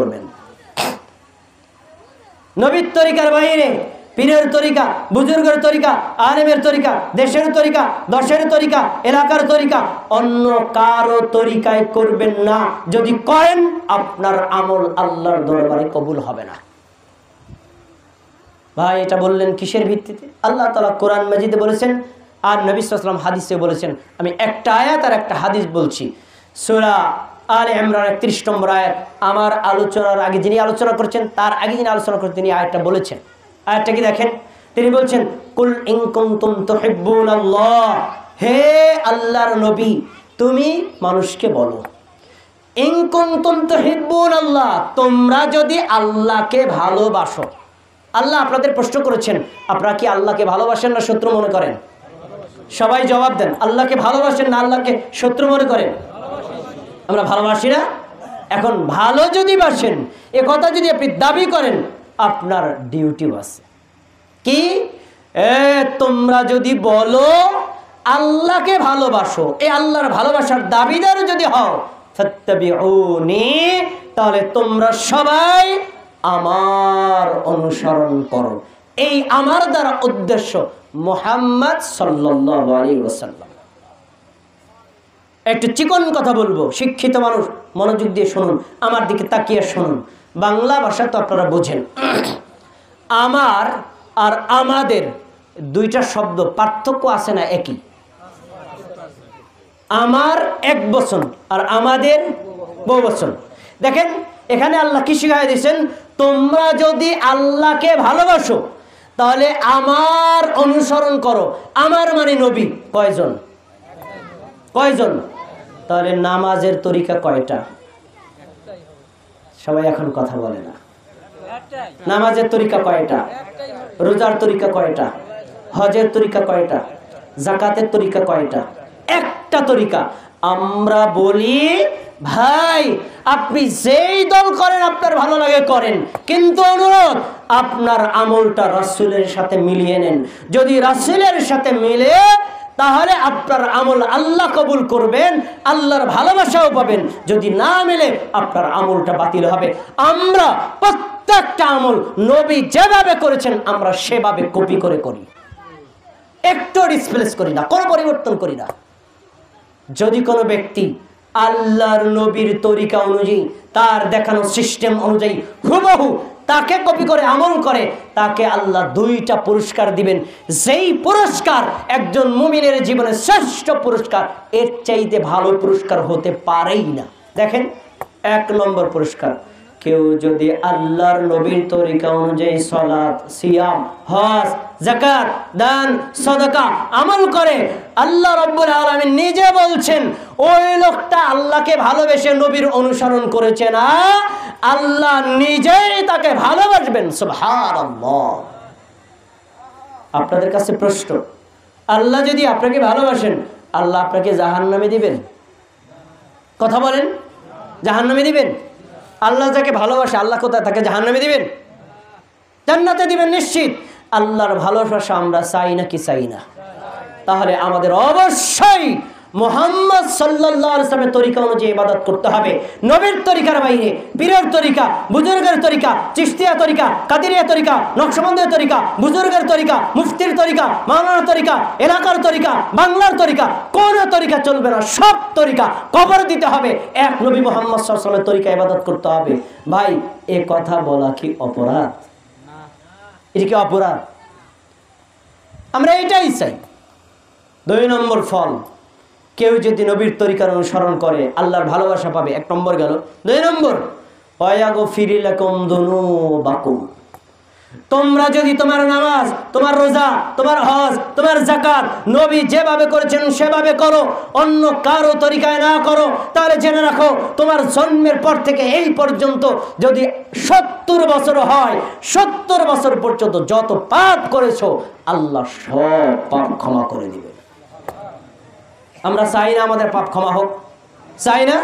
করবেন। নবীর তরিকার বাইরে পীরের তরিকা, বুজুর্গের তরিকা, আলেমের তরিকা, দেশের তরিকা, দশের তরিকা, এলাকার তরিকা, অন্য কারো তরিকায় করবেন না। যদি করেন আপনার আমল আল্লাহর দরবারে কবুল হবে না। ভাই এটা বললেন কিসের ভিত্তিতে? আল্লাহ তাআলা কোরআন মাজিদে বলেছেন আর নবী সাল্লাল্লাহু আলাইহি ওয়াসাল্লাম হাদিসে বলেছেন। আমি একটা আয়াত আর একটা হাদিস বলছি। সূরা আলে ইমরান 31 নম্বর আয়াত। আমার আলোচনার আগে যিনি আলোচনা করছেন তার আগে যিনি আলোচনা করছেন তিনি আয়াতটা বলেছেন। আয়াতটা কি দেখেন, তিনি বলছেন কুল ইন কুনতুম তুহিব্বুনাল্লাহ, হে আল্লাহর নবী তুমি মানুষকে বলো, ইন কুনতুম তুহিব্বুনাল্লাহ, তোমরা যদি আল্লাহকে ভালোবাসো। আল্লাহ আপনাদের প্রশ্ন করেছেন আপনারা কি আল্লাহকে ভালোবাসেন না শত্রু মনে করেন? সবাই জবাব দেন, আল্লাহকে ভালোবাসেন না আল্লাহকে শত্রু মনে করেন? আমরা ভালোবাসি না? এখন ভালো যদি বাসেন এ কথা যদি আপনি দাবি করেন আপনার ডিউটিও আছে কি, তোমরা যদি বলো আল্লাহকে ভালোবাসো, এই আল্লাহর ভালোবাসার দাবিদার যদি হও, ফাত্তাবিউনি, তাহলে তোমরা সবাই আমার অনুসরণ করো। এই আমার দ্বারা উদ্দেশ্য মুহাম্মদ সাল্লাল্লাহু আলাইহি ওয়াসাল্লাম। একটু চিকন কথা বলবো, শিক্ষিত মানুষ মনোযোগ দিয়ে শুনুন, আমার দিকে তাকিয়ে শুনুন। বাংলা ভাষা তো আপনারা বোঝেন। আমার আর আমাদের দুইটা শব্দ পার্থক্য আছে না? একই। আমার এক বচন আর আমাদের বহুবচন। দেখেন এখানে আল্লাহ কি শিখাই দিয়েছেন, তোমরা যদি আল্লাহকে ভালোবাসো তাহলে আমার অনুসরণ করো। আমার মানে নবী। কয়জন? কয়জন? তাহলে নামাজের তরিকা কয়টা? সবাই এখন কথা বলে না। নামাজের তরিকা কয়টা? রোজার তরিকা কয়টা? হজের তরিকা কয়টা? যাকাতের তরিকা কয়টা? একটা তরিকা। আমরা বলি ভাই আপনি যেই দল করেন আপনার ভালো লাগে করেন, কিন্তু অনুরোধ আপনার আমলটা রাসূলের সাথে মিলিয়ে নেন। যদি রাসূলের সাথে মিলে তাহলে আপনার আমল আল্লাহ কবুল করবেন, আল্লাহর ভালোবাসাও পাবেন। যদি না মিলে আপনার আমলটা বাতিল হবে। আমরা প্রত্যেকটা আমল নবী যেভাবে করেছেন আমরা সেভাবে কপি করে করি, একটু ডিসপ্লেস করি না, কোনো পরিবর্তন করি না। যদি কোনো ব্যক্তি আল্লাহর নবীর তরিকা অনুযায়ী তার দেখানো সিস্টেম অনুযায়ী হুবহু তাকে কপি করে আমল করে, তাকে আল্লাহ দুইটা পুরস্কার দিবেন। যেই পুরস্কার একজন মুমিনের জীবনে শ্রেষ্ঠ পুরস্কার, এর চাইতে ভালো পুরস্কার হতে পারেই না। দেখেন 1 নম্বর পুরস্কার, কেউ যদি আল্লাহর নবীর তরিকা অনুযায়ী সালাত, সিয়াম, হজ, যাকাত, দান, সাদাকা আমল করে, আল্লাহ রাব্বুল আলামিন নিজে বলছেন ওই লোকটা আল্লাহকে ভালোবেসে নবীর অনুসরণ করেছে না, আল্লাহ নিজেই তাকে ভালোবাসবেন। সুবহানাল্লাহ। আপনাদের কাছে প্রশ্ন, আল্লাহ যদি আপনাকে ভালোবাসেন আল্লাহ আপনাকে জাহান্নামে দিবেন? কথা বলেন, জাহান্নামে দিবেন? আল্লাহ যাকে ভালোবাসে আল্লাহ কোথায় তাকে জাহান্নামে দিবেন? জান্নাতে দিবেন নিশ্চিত। আল্লাহর ভালোবাসা আমরা চাই নাকি চাই না? তাহলে আমাদের অবশ্যই মুহাম্মদ সাল্লাল্লাহু আলাইহি ওয়াসাল্লামের তরিকা অনুযায়ী ইবাদত করতে হবে। নবীর তরিকার বাইরে পীরের তরিকা, বুজুর্গের তরিকা, চিশতিয়া তরিকা, কাদেরিয়া তরিকা, নকশবন্দির তরিকা, বুজুর্গের তরিকা, মুফতির তরিকা, মাওলানার তরিকা, এলাকার তরিকা, বাংলার তরিকা, কোন তরিকা চলবে না। সব তরিকা কবর দিতে হবে, এক নবী মুহাম্মদ সাল্লাল্লাহু আলাইহি ওয়াসাল্লামের তরিকা ইবাদত করতে হবে। ভাই এ কথা বলা কি অপরাধ? এটা কি অপরাধ? আমরা এটাই চাই। 2 নম্বর ফল, কেউ যদি নবীর তরিকার অনুসরণ করে আল্লাহর ভালোবাসা পাবে। 1 নম্বর গেল। 2 নম্বর, ওয়ায়াগফিরু লাকুম যুনুবাকুম, তোমরা যদি তোমার নামাজ, তোমার রোজা, তোমার হজ, তোমার যাকাত নবী যেভাবে করেছেন সেভাবে করো, অন্য কারো তরিকায় না করো, তাহলে জেনে রাখো তোমার জন্মের পর থেকে এই পর্যন্ত যদি 70 বছর হয়, 70 বছর পর্যন্ত যত পাপ করেছো আল্লাহ সব পাপ ক্ষমা করে দিবে। আমরা চাই না আমাদের পাপ ক্ষমা হোক? চাই না?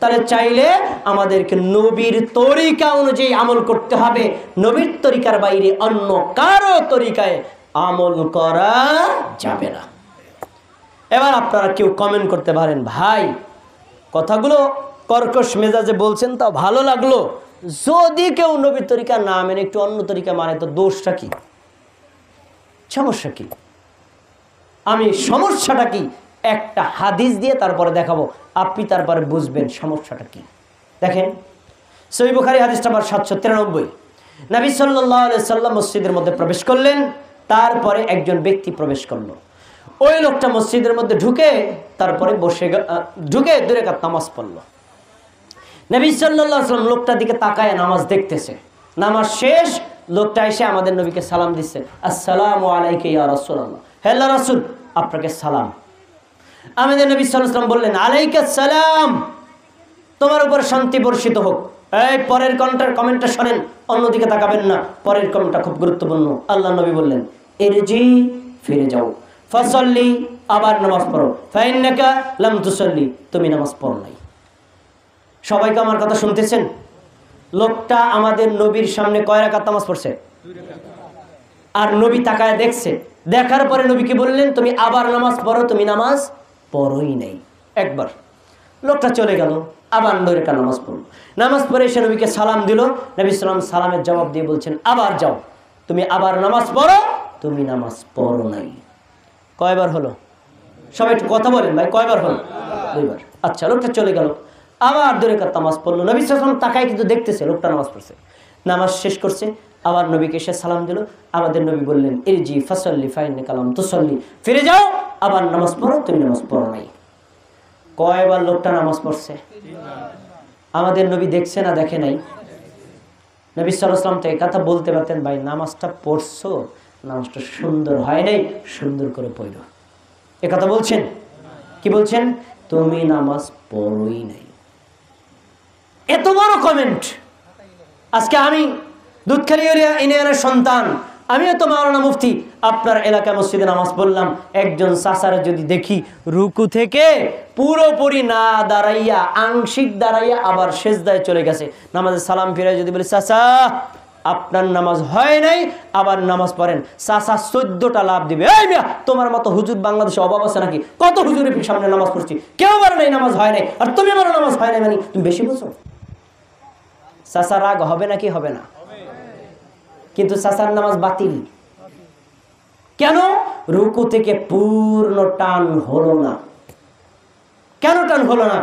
তাহলে চাইলে আমাদেরকে নবীর তরিকা অনুযায়ী আমল করতে হবে। নবীর তরিকার বাইরে অন্য কারো তরিকায় আমল করা যাবে না। এবার আপনারা কেউ কমেন্ট করতে পারেন, ভাই কথাগুলো কর্কশ মেজাজে বলছেন, তা ভালো লাগলো। যদি কেউ নবীর তরিকা না মেনে একটু অন্য তরিকা মানে তো দোষটা কি, সমস্যা কি? আমি সমস্যাটা কি একটা হাদিস দিয়ে তারপরে দেখাবো, আপনি তারপরে বুঝবেন সমস্যাটা কি। দেখেন সহিহ বুখারী হাদিস নাম্বার 793। নবী সাল্লাল্লাহু আলাইহি সাল্লাম মসজিদের মধ্যে প্রবেশ করলেন, তারপরে একজন ব্যক্তি প্রবেশ করলো। ওই লোকটা মসজিদের মধ্যে ঢুকে তারপরে ঢুকে 2 রাকাত নামাজ পড়লো। নবী সাল্লাল্লাহু আলাইহি সাল্লাম লোকটার দিকে তাকায় নামাজ দেখতেছে। নামাজ শেষ, লোকটা এসে আমাদের নবীকে সালাম দিচ্ছে, আসসালামু আলাইকা ইয়া রাসূলুল্লাহ, হে আল্লাহর রাসূল আপনাকে সালাম। আমাদের নবী সাল্লাল্লাহু আলাইহি সাল্লাম বললেন, আলাইকাস সালাম, তোমার উপর শান্তি বর্ষিত হোক। এই পরের কমেন্টটা শোনেন, অন্যদিকে তাকাবেন না, পরের কমেন্টটা খুব গুরুত্বপূর্ণ। আল্লাহ নবী বললেন, ইরজি, ফিরে যাও, ফাসাল্লি, আবার নামাজ পড়ো, ফাইন্নাকা লাম তুসাল্লি, তুমি নামাজ পড়ো নাই। সবাইকে আমার কথা শুনতেছেন? লোকটা আমাদের নবীর সামনে কয় রাকাত নামাজ পড়ছে? 2 রাকাত। আর নবী তাকায় দেখছে, দেখার পরে নবী কি বললেন, তুমি আবার নামাজ পড়ো, তুমি নামাজ পড়োই নাই। একবার লোকটা চলে গেল, আবার 2 রাকাত নামাজ পড়লো। নামাজ পড়ে এসে নবীকে সালাম দিল। নবী সাল্লাম সালামের জবাব দিয়ে বলছেন, আবার যাও, তুমি আবার নামাজ পড়ো, তুমি নামাজ পড়ো নাই। কয়বার হলো? সবাই একটু কথা বলেন ভাই, কয়বার হলো? 2 বার। আচ্ছা, লোকটা চলে গেল, আবার 2 রাকাত নামাজ পড়লো। নবী সাল্লাল্লাহু আলাইহি ওয়াসাল্লাম তাকায় কিন্তু দেখতেছে লোকটা নামাজ পড়ছে। নামাজ শেষ করছে, আবার নবীকে এসে সালাম দিল। আমাদের নবী বললেন, ইরজি ফাসাল্লি ফাইন্নাকা লাম তুসাল্লি, ফিরে যাও, আবার নামাজ পড়ো, তুমি নামাজ পড়ো নাই। কয়বার লোকটা নামাজ পড়ছে? 3 বার। আমাদের নবী দেখছে না দেখে নাই? নবী সাল্লাল্লাহু আলাইহি ওয়াসাল্লাম তো এই কথা বলতে পারতেন, ভাই নামাজটা পড়ছো, নামাজটা সুন্দর হয় নাই, সুন্দর করে পড়ো। এ কথা বলছেন? কি বলছেন? তুমি নামাজ পড়োই নাই। এত বড় কমেন্ট। আজকে আমি দুধখালি ইউনিয়নের সন্তান, আমিও তো মাওলানা মুফতি, আপনার এলাকায় মসজিদে নামাজ পড়লাম, একজন চাচারে যদি দেখি রুকু থেকে পুরোপুরি না দাঁড়াইয়া, আংশিক দাঁড়াইয়া আবার সেজদায় চলে গেছে, নামাজে সালাম ফিরাই যদি বলি, চাচা আপনার নামাজ হয় নাই, আবার নামাজ পড়েন, চাচা 14টা লাভ দিবে। এই মিয়া, তোমার মতো হুজুর বাংলাদেশে অভাব আছে নাকি? কত হুজুরের সামনে নামাজ পড়ছি, কেউ বলে নাই নামাজ হয় নাই, আর তুমি বলো নামাজ হয় নাই, মানে তুমি বেশি বুঝো। চাচা রাগ হবে নাকি হবে না? কিন্তু চাচার নামাজ বাতিল। কেন? রুকু থেকে পূর্ণ টান হলো না। কেন টান হলো না?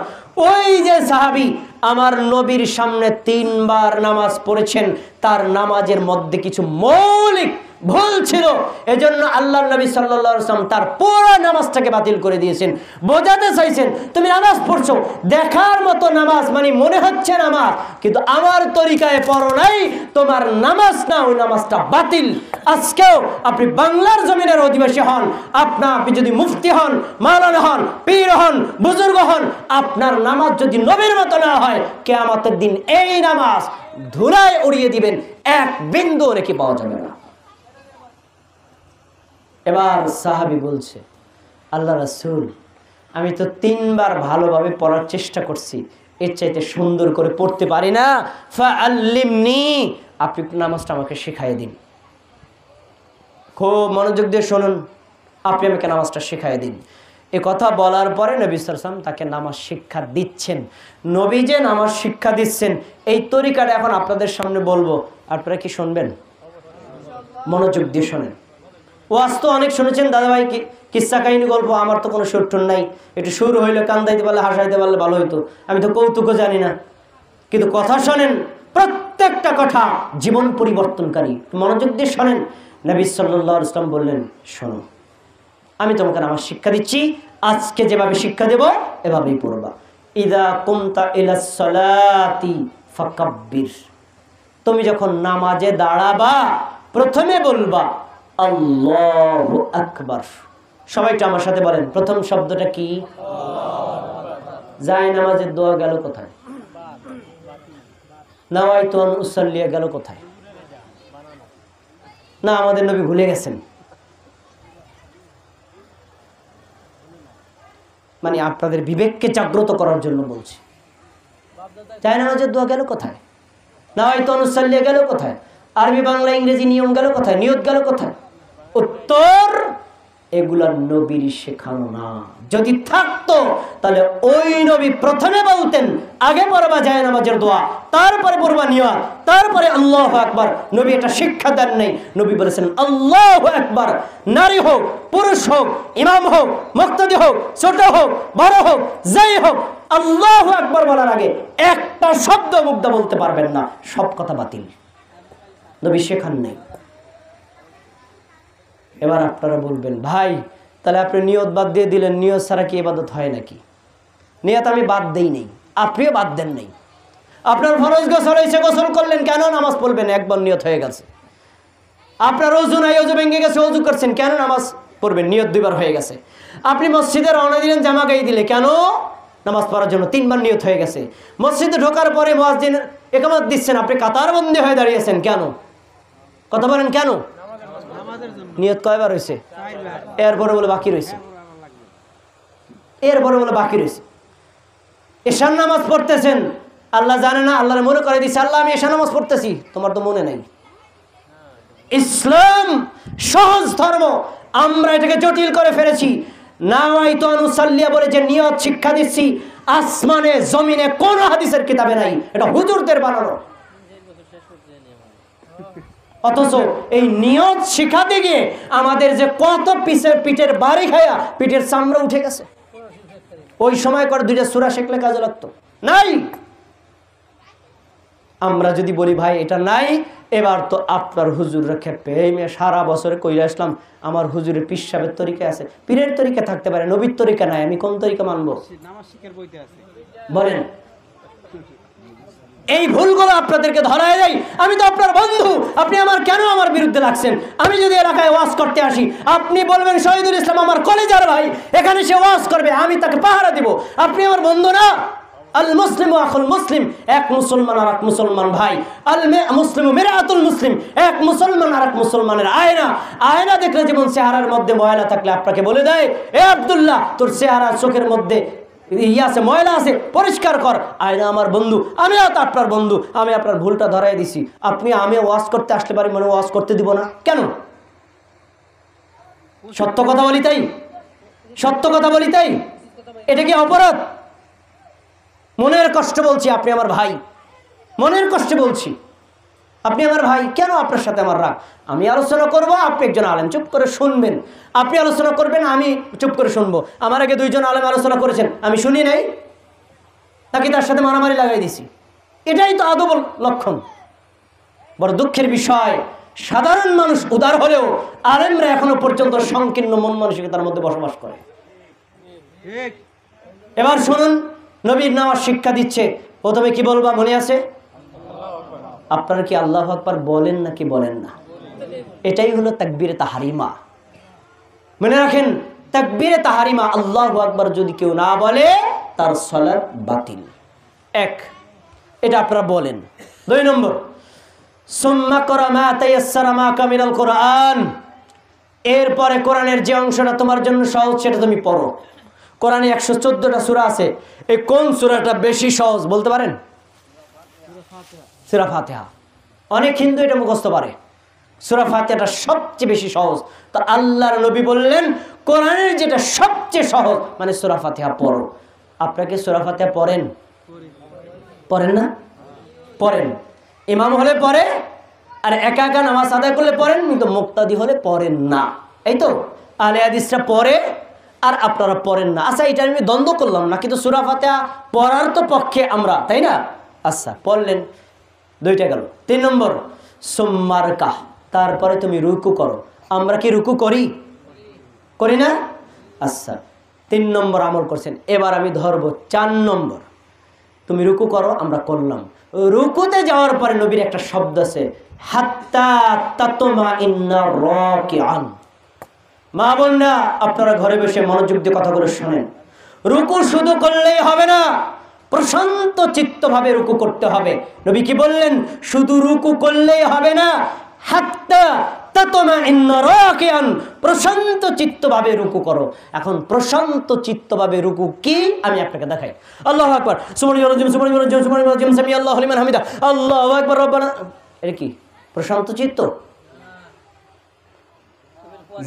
ওই যে সাহাবী আমার নবীর সামনে 3 বার নামাজ পড়েছেন, তার নামাজের মধ্যে কিছু মৌলিক ভুল ছিল, এজন্য আল্লাহর নবী সাল্লাল্লাহু আলাইহি ওয়াসাল্লাম তার পুরো নামাজটাকে বাতিল করে দিয়েছেন। বোঝাতে চাইছেন, তুমি নামাজ পড়ছো, দেখার মতো নামাজ, মানে মনে হচ্ছে নামাজ, কিন্তু আমার তরিকায় পড়ো নাই, তোমার নামাজ না, ওই নামাজটা বাতিল। আজকেও আপনি বাংলার জমিনের অধিবাসী হন, আপনি যদি মুফতি হন, মাওলানা হন, পীর হন, বুজুর্গ হন, আপনার নামাজ যদি নবীর মতো না হয়, কিয়ামতের দিন এই নামাজ ধুলায় উড়িয়ে দিবেন, এক বিন্দু রেখে পাওয়া যাবে না। এবার সাহাবী বলছে, আল্লাহ রাসূল আমি তো 3 বার ভালোভাবে পড়ার চেষ্টা করছি, এর চাইতে সুন্দর করে পড়তে পারি না, ফাআল্লিমনি, আপনি নামাজটা আমাকে শেখায় দিন। খুব মনোযোগ দিয়ে শুনুন, আপনি আমাকে নামাজটা শেখায় দিন। এ কথা বলার পরে নবী সাল্লাল্লাহু আলাইহি ওয়াসাল্লাম তাকে নামাজ শিক্ষা দিচ্ছেন। নবী যে নামাজ শিক্ষা দিচ্ছেন, এই তরিকাটা এখন আপনাদের সামনে বলবো, আপনারা কি শুনবেন? মনোযোগ দিয়ে শোনেন। ওয়াজ তো অনেক শুনেছেন দাদাভাই, কিসসা কাহিনী গল্প, আমার তো কোনো সুর নাই, একটু সুর হইলে কান্দাইতে পারলে হাসাইতে পারলে ভালো হইতো, আমি তো কৌতুকও জানি না, কিন্তু কথা শোনেন, প্রত্যেকটা কথা জীবন পরিবর্তনকারী, মনোযোগ দিয়ে শোনেন। নবী সাল্লাল্লাহু আলাইহি ওয়াসাল্লাম বললেন, শোনো আমি তোমাকে নামাজ শিক্ষা দিচ্ছি, আজকে যেভাবে শিক্ষা দেব এভাবেই পড়বা। ইযা কুমতা ইলাস সালাতি ফাকাব্বির, তুমি যখন নামাজে দাঁড়াবা প্রথমে বলবা আল্লাহু আকবার। সবাইটা আমার সাথে বলেন, প্রথম শব্দটা কি? যায় নামাজের দোয়া গেল কোথায়? নাওয়াইতু আন উসাল্লিয়া গেল কোথায়? না, আমাদের নবী ভুলে গেছেন। মানে আপনাদের বিবেককে জাগ্রত করার জন্য বলছি, যায় নামাজের দোয়া গেল কোথায়? নাওয়াইতু আন উসাল্লিয়া গেল কোথায়? আরবি বাংলা ইংরেজি নিয়ম গেল কোথায়? নিয়ত গেল কোথায়? উত্তর এগুলা নবীর শেখানো না। যদি থাকতো তাহলে ওই নবী প্রথমে বলতেন আগে পড়বা যায় নামাজের দোয়া, তারপরে পড়বা নিয়ত, তারপরে আল্লাহু আকবার। নবী এটা শিক্ষা দেন নাই। নবী বলেছেন আল্লাহু আকবার, নারী হোক পুরুষ হোক, ইমাম হোক মুক্তাদি হোক, ছোট হোক বড় হোক, যাই হোক, আল্লাহু আকবার বলার আগে একটা শব্দ মুগ্ধ বলতে পারবেন না, সব কথা বাতিল। নবী শেখান নাই। এবার আপনারা বলবেন ভাই তাহলে আপনি নিয়ত বাদ দিয়ে দিলেন, নিয়ত ছাড়া কি ইবাদত হয় নাকি? নিয়ত আমি বাদ দেই নেই, আপনিও বাদ দেন নাই। আপনার ফরজ গোসল হয়েছে, গোসল করলেন, কেন নামাজ পড়বেন? একবার নিয়ত হয়ে গেছে। আপনার ওযু নাই, ওযু ভেঙে গেছে, ওযু করছেন, কেন নামাজ পড়বেন? নিয়ত 2 বার হয়ে গেছে। আপনি মসজিদে রওনা দিলেন, জামা গায়ে দিলে, কেন? নামাজ পড়ার জন্য, 3 বার নিয়ত হয়ে গেছে। মসজিদে ঢোকার পরে মুয়াজ্জিন ইকামত দিচ্ছেন, আপনি কাতারবন্দি হয়ে দাঁড়িয়েছেন, কেন? কথা বলেন কেন? নিয়ত কয়বার হয়েছে? এরপরে বলে বাকি রয়েছে, এরপরে বলে বাকি রয়েছে। এশার নামাজ পড়তেছেন, আল্লাহ জানে না, আল্লাহর মনে করে দিচ্ছে আল্লাহ আমি এশার নামাজ পড়তেছি, তোমার তো মনে নাই। ইসলাম সহজ ধর্ম, আমরা এটাকে জটিল করে ফেলেছি। নাওয়াইতু আন উসাল্লিয়া বলে যে নিয়ত শিক্ষা দিচ্ছি, আসমানে জমিনে কোন হাদিসের কিতাবে নাই, এটা হুজুরদের বানানো। অথচ এই নিয়ত শিখাতে গিয়ে আমাদের যে কত পিঠের বাড়ি খায়া পিঠের চামড়া উঠে গেছে। ওই সময় করে 2টা সূরা শিখলে কাজে লাগতো, নাই। আমরা যদি বলি ভাই এটা নাই, এবার তো আপনার হুজুররা খেপে, এই মেয়ে সারা বছরে কইরা আসলাম, আমার হুজুরের পীর সাহেবের তরিকা আছে, পীরের তরিকা থাকতে পারে, নবীর তরিকা নাই, আমি কোন তরিকা মানবো? বলেন। এই ভুলগুলো আপনাদেরকে ধরায় দেয়। আমি তো আপনার বন্ধু, আপনি আমার কেন আমার বিরুদ্ধে লাগছেন? আমি যদি এলাকায় ওয়াজ করতে আসি, আপনি বলবেন শহীদুল ইসলাম আমার কলেজার ভাই, এখানে সে ওয়াজ করবে, আমি তাকে পাহারা দিব, আপনি আমার বন্ধু না? আল মুসলিম আখুল মুসলিম, এক মুসলমান আর এক মুসলমান ভাই। আল মুসলিম মিরাতুল মুসলিম, এক মুসলমান আর এক মুসলমানের আয়না। আয়না দেখলে যেমন চেহারার মধ্যে ময়লা থাকলে আপনাকে বলে দেয়, এ আব্দুল্লাহ তোর চেহারা চোখের মধ্যে আছে, ময়লা আছে, পরিষ্কার কর। আয়না আমার বন্ধু, আমিও তো আপনার বন্ধু, আমি আপনার ভুলটা ধরাই দিছি। আপনি আমি ওয়াজ করতে আসতে পারি, মানে ওয়াজ করতে দিব না কেন? সত্য কথা বলি তাই, সত্য কথা বলি তাই, এটা কি অপরাধ? মনের কষ্ট বলছি, আপনি আমার ভাই, মনের কষ্টে বলছি, আপনি আমার ভাই, কেন আপনার সাথে আমার রাগ? আমি আলোচনা করব, আপনি একজন আলেম চুপ করে শুনবেন, আপনি আলোচনা করবেন, আমি চুপ করে শুনবো। আমার আগে 2 জন আলেম আলোচনা করেছেন, আমি শুনি নাই, নাকি তার সাথে মারামারি লাগাই দিছি? এটাই তো আদব লক্ষণ। বড় দুঃখের বিষয়, সাধারণ মানুষ উদার হলেও আলেমরা এখনো পর্যন্ত সংকীর্ণ মন মানসিকতার মধ্যে বসবাস করে। এবার শুনুন, নবীর নামাজ শিক্ষা দিচ্ছে, প্রথমে কি বলবা মনে আছে? আপনারা কি আল্লাহু আকবার বলেন নাকি বলেন না? এটাই হলো তাকবীরে তাহরিমা। মনে রাখেন, তাকবীরে তাহরিমা, আল্লাহু আকবার যদি কেউ না বলে তার সালাত বাতিল। 1, এটা আপনারা বলেন। 2 নম্বর, সুম্মা করা মা তায়াসসারা মাকা মিনাল কোরআন, এরপরে কোরআনের যে অংশটা তোমার জন্য সহজ সেটা তুমি পড়ো। কোরআনে 114টা সূরা আছে, এই কোন সূরাটা বেশি সহজ বলতে পারেন? সূরা ফাতিহা। অনেক হিন্দু এটা মুখস্থ পারে, সূরা ফাতিহাটা সবচেয়ে বেশি সহজ। তো আল্লাহর নবী বললেন কোরআনের যেটা সবচেয়ে সহজ মানে সূরা ফাতিহা পড়ো। আপনারা কি সূরা ফাতিহা পড়েন? পড়েন না? পড়েন। ইমাম হলে পড়ে, আর একা একা নামাজ আদায় করলে পড়েন, কিন্তু মুক্তাদি হলে পড়েন না। এই তো আহলে হাদিসরা পড়ে আর আপনারা পড়েন না। আচ্ছা, এটা আমি দ্বন্দ্ব করলাম না, কিন্তু সূরা ফাতিহা পড়ার তো পক্ষে আমরা, তাই না? আচ্ছা, পড়লেন, 2টা গেল। 3 নম্বর, সুম্মার কাহ, তারপরে তুমি রুকু করো। আমরা কি রুকু করি? করি না? আচ্ছা, 3 নম্বর আমল করছেন। এবার আমি ধরবো 4 নম্বর, তুমি রুকু করো, আমরা করলাম। রুকুতে যাওয়ার পরে নবীর একটা শব্দ আছে, হাত্তা তাতমাইন্না রাকিআন। মা বোনরা, আপনারা ঘরে বসে মনোযোগ দিয়ে কথাগুলো শোনেন। রুকু শুধু করলেই হবে না, প্রশান্ত চিত্তভাবে রুকু করতে হবে। নবী কি বললেন? শুধু রুকু করলেই হবে না, হাত্তা তাতমাইন্না রাকিআন, প্রশান্ত চিত্তভাবে রুকু করো। এখন প্রশান্ত চিত্তভাবে রুকু কি আমি আপনাকে দেখাই। আল্লাহু আকবার, সুবহানাল্লাহ, সুবহানাল্লাহ, সুবহানাল্লাহ, সামি আল্লাহু লিমান হামিদা, আল্লাহু আকবার, রব্বানা। এটা কি প্রশান্ত চিত্ত?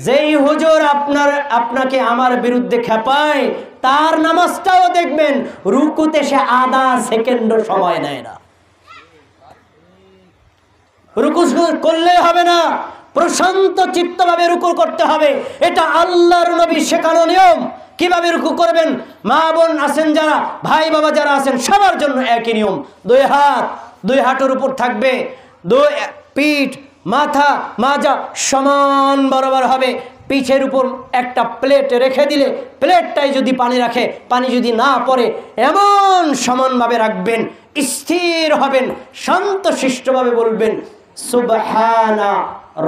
যেই হুজুর আপনাকে আমার বিরুদ্ধে খেপায় তার নামাজটাও দেখবেন রুকুতে সে আধা সেকেন্ডও সময় নেয় না। রুকু করলে হবে না, প্রশান্ত চিত্তভাবে রুকু করতে হবে। এটা আল্লাহর নবী শেখানো নিয়ম। কিভাবে রুকু করবেন? মা বোন আছেন যারা, ভাই বাবা যারা আছেন, সবার জন্য একই নিয়ম। দুই হাঁটুর উপর থাকবে, দুই পিঠ মাথা মাজা সমান বরাবর হবে। পিঠের উপর একটা প্লেট রেখে দিলে প্লেটটাই যদি পানি রাখে, পানি যদি না পড়ে এমন সমানভাবে রাখবেন, স্থির হবেন, শান্তশিষ্টভাবে বলবেন সুবহানা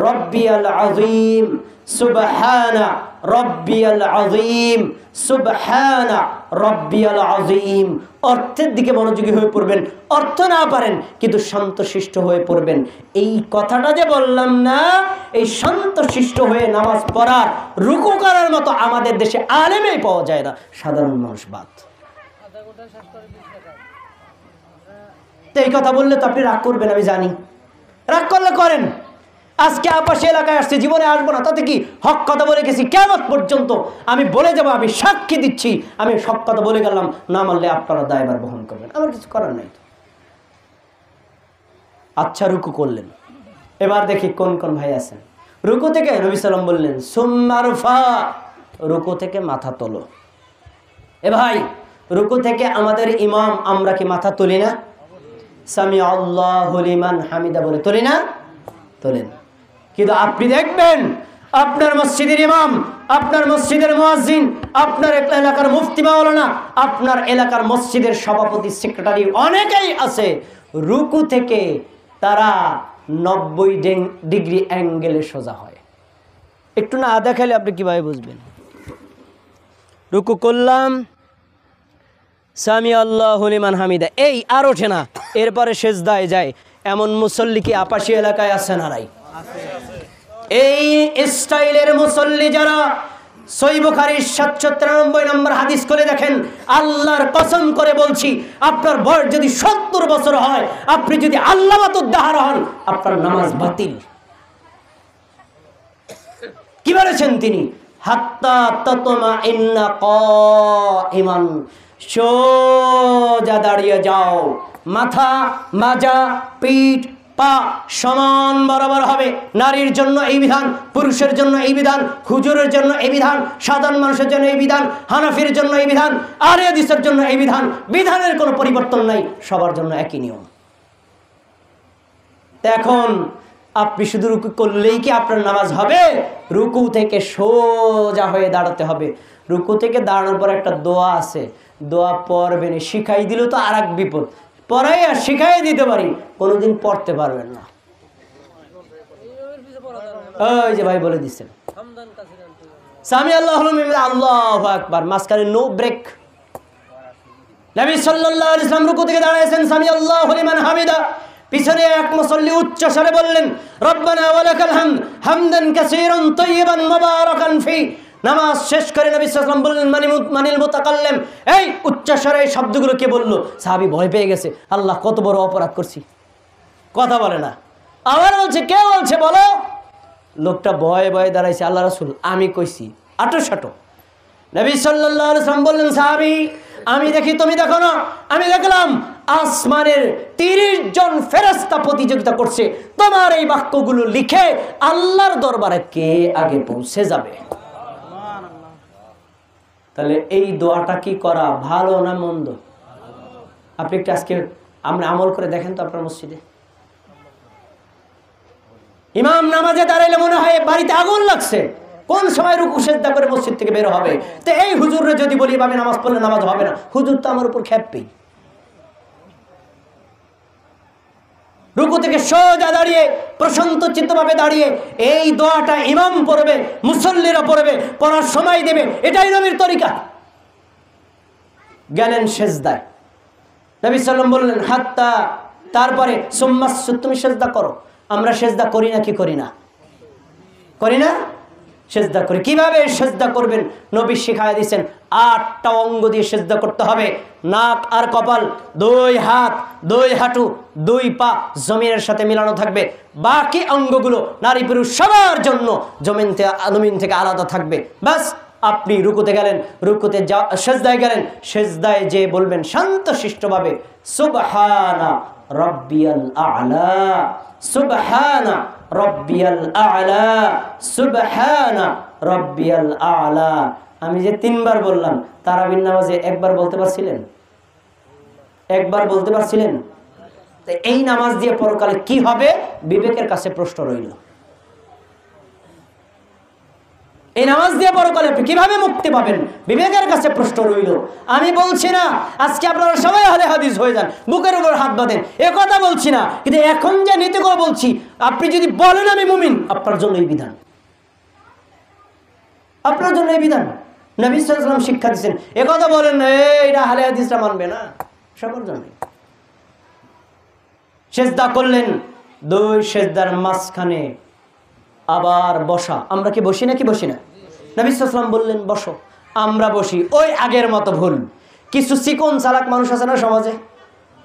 রব্বিয়াল আযীম, সুবহানা রব্বিয়াল আযীম, সুবহানা রব্বিয়াল আযীম। অর্থের দিকে মনোযোগী হয়ে পড়বেন। অর্থ না পারেন কিন্তু শান্তশিষ্ট হয়ে পড়বেন। এই কথাটা যে বললাম না, এই শান্তশিষ্ট হয়ে নামাজ পড়ার, রুকু করার মতো আমাদের দেশে আলেমেই পাওয়া যায় না, সাধারণ মানুষ বাদ। তো এই কথা বললে তো আপনি রাগ করবেন, আমি জানি। রাগ করলে করেন। আজকে আপাশে এলাকায় আসছে, জীবনে আসবো না, তাতে কি? হক কথা বলে গেছি, কিয়ামত পর্যন্ত আমি বলে যাবো, আমি সাক্ষী দিচ্ছি, আমি সব কথা বলে গেলাম, না মানলে আপনারা দায়ভার বহন করবেন, আমার কিছু করার নাই। আচ্ছা, রুকু করলেন, এবার দেখি কোন কোন ভাই আছেন। রুকু থেকে নবী সাল্লাম বললেন সুম্মা রফা, রুকু থেকে মাথা তোলো। এ ভাই, রুকু থেকে আমাদের ইমাম, আমরা কি মাথা তুলি না? সামি আল্লাহু লিমান হামিদা বলে তুলি না? তোলেন। কিন্তু আপনি দেখবেন আপনার মসজিদের ইমাম, আপনার মসজিদের মুয়াজ্জিন, আপনার এলাকার মুফতি মাওলানা, আপনার এলাকার মসজিদের সভাপতি, সেক্রেটারি অনেকেই আছে, রুকু থেকে তারা 90 ডিগ্রি অ্যাঙ্গেলে সোজা হয়। একটু না দেখালে আপনি কিভাবে বুঝবেন? রুকু করলাম, সামি আল্লাহু লিমান হামিদা, এই আর ওঠে না, এরপরে সেজদায় যায়। এমন মুসল্লি কি আপাশি এলাকায় আছে না নাই? এই স্টাইলের মুসল্লি যারা, সহিহ বুখারীর 793 নম্বর হাদিস করে দেখেন, আল্লাহর কসম করে বলছি, আপনার বয়স যদি 70 বছর হয়, আপনি যদি আল্লাহ মাতুদ্দাহার হন, আপনার নামাজ বাতিল। কি বলেছেন তিনি? হাত্তা তাতমাইন্না কাইমান, সোজা দাঁড়িয়ে যাও, মাথা মাজা পিঠ পা সমান বরাবর হবে। নারীর জন্য এই বিধান, পুরুষের জন্য এই বিধান, হুজুরের জন্য এই বিধান, সাধারণ মানুষের জন্য এই বিধান, হানাফির জন্য এই বিধান, আহলে হাদিসের জন্য এই বিধান। বিধানের কোনো পরিবর্তন নাই, সবার জন্য একই নিয়ম। এখন আপনি শুধু রুকু করলেই কি আপনার নামাজ হবে? রুকু থেকে সোজা হয়ে দাঁড়াতে হবে। রুকু থেকে দাঁড়ানোর পর একটা দোয়া আছে, দোয়া পড়বেন। শিখাই দিল তো আর এক বিপদ, পড়াই আর শিখাই দিতে পারি, কোনোদিন পড়তে পারবেন না। ওই যে ভাই বলে দিচ্ছেন সামি আল্লাহু লিমান, আল্লাহু আকবার, মাঝখানে নো ব্রেক। নবী সাল্লাল্লাহু আলাইহি ওয়াসাল্লাম রুকু থেকে দাঁড়াইছেন, সামি আল্লাহু লিমান হামিদা। পিছনে এক মুসল্লি উচ্চ স্বরে বললেন রব্বানা ওয়া লাকাল হামদ হামদান কাসীরান তাইয়িবান মুবারাকান ফি। নামাজ শেষ করে নবী সাল্লাল্লাহু আলাইহি ওয়াসাল্লাম বললেন মানিল মুতাকাল্লিম, এই উচ্চ স্বরে এই শব্দগুলো কে বললো? সাহাবী ভয় পেয়ে গেছে, আল্লাহ কত বড় অপরাধ করছি, কথা বলে না। আবার বলছে, কে বলছে বলো? লোকটা ভয়ে ভয়ে দাঁড়াইছে, আল্লাহ রাসূল আমি কইছি, আটো সাটো। নবী সাল্লাল্লাহু আলাইহি ওয়াসাল্লাম বললেন, সাহাবী আমি দেখি তুমি দেখো না, আমি দেখলাম আসমানের 30 জন ফেরেশতা প্রতিযোগিতা করছে, তোমার এই বাক্যগুলো লিখে আল্লাহর দরবারে কে আগে পৌঁছে যাবে। তাহলে এই দোয়াটা কি করা ভালো না মন্দ? আপনি একটু আজকে আমরা আমল করে দেখেন তো। আপনার মসজিদে ইমাম নামাজে দাঁড়াইলে মনে হয় বাড়িতে আগুন লাগছে, কোন সময় রুকু সিজদা করে মসজিদ থেকে বের হবে। তো এই হুজুররে যদি বলি ভাবে নামাজ পড়লে নামাজ হবে না, হুজুর তো আমার উপর খেপবেই। রুকু থেকে সোজা দাঁড়িয়ে প্রশান্ত চিত্তভাবে দাঁড়িয়ে এই দোয়াটা ইমাম পড়বে, মুসল্লিরা পড়বে, পড়ার সময় দেবে, এটাই নবীর তরিকা। গেলেন সেজদায়, নবী সাল্লাল্লাহু বললেন হাত্তা, তারপরে সুম্মাস, তুমি সেজদা করো। আমরা সেজদা করি না কি করি না? করি না? সেজদা করি। কিভাবে সেজদা করবেন নবী শিখায় দিয়েছেন। 8টা অঙ্গ দিয়ে সেজদা করতে হবে। নাক আর কপাল, 2 হাত, 2 হাঁটু, 2 পা জমিনের সাথে মিলানো থাকবে। বাকি অঙ্গগুলো নারী পুরুষ সবার জন্য জমিন থেকে আলাদা থাকবে। বাস আপনি রুকুতে গেলেন, রুকুতে সেজদায় গেলেন, সেজদায় যে বলবেন শান্তশিষ্টভাবে সুবহানা রাব্বিয়াল আ'লা, সুবহানা রাব্বিয়াল আ'লা, সুবহানা রাব্বিয়াল আ'লা। আমি যে 3 বার বললাম, তারাবির নামাজে একবার বলতে পারছিলেন? একবার বলতে পারছিলেন? এই নামাজ দিয়ে পরকালে কি হবে বিবেকের কাছে প্রশ্ন রইল। এই নামাজ দিয়ে পরকালে আপনি কিভাবে মুক্তি পাবেন বিবেকের কাছে প্রশ্ন রইল। আমি বলছি না আজকে আপনারা সবাই আহলে হাদিস হয়ে যান, বুকের উপর হাত বাঁধেন, এ কথা বলছি না, কিন্তু এখন যে নীতিগুলো বলছি, আপনি যদি বলেন আমি মুমিন, আপনার জন্য এই বিধান, আপনার জন্য এই বিধান। নবী সাল্লাল্লাহু আলাইহি ওয়াসাল্লাম শিক্ষা দিয়েছেন। এ কথা বলেন না এটা আহলে হাদিসরা মানবে না, সকল জন্য। সেজদা করলেন, 2 সেজদার মাঝখানে আবার বসা। আমরা কি বসি নাকি বসি না? নবী সাল্লাল্লাহু আলাইহি ওয়াসাল্লাম বললেন বসো, আমরা বসি। ওই আগের মতো ভুল। কিছু চিকন চালাক মানুষ আছে না সমাজে,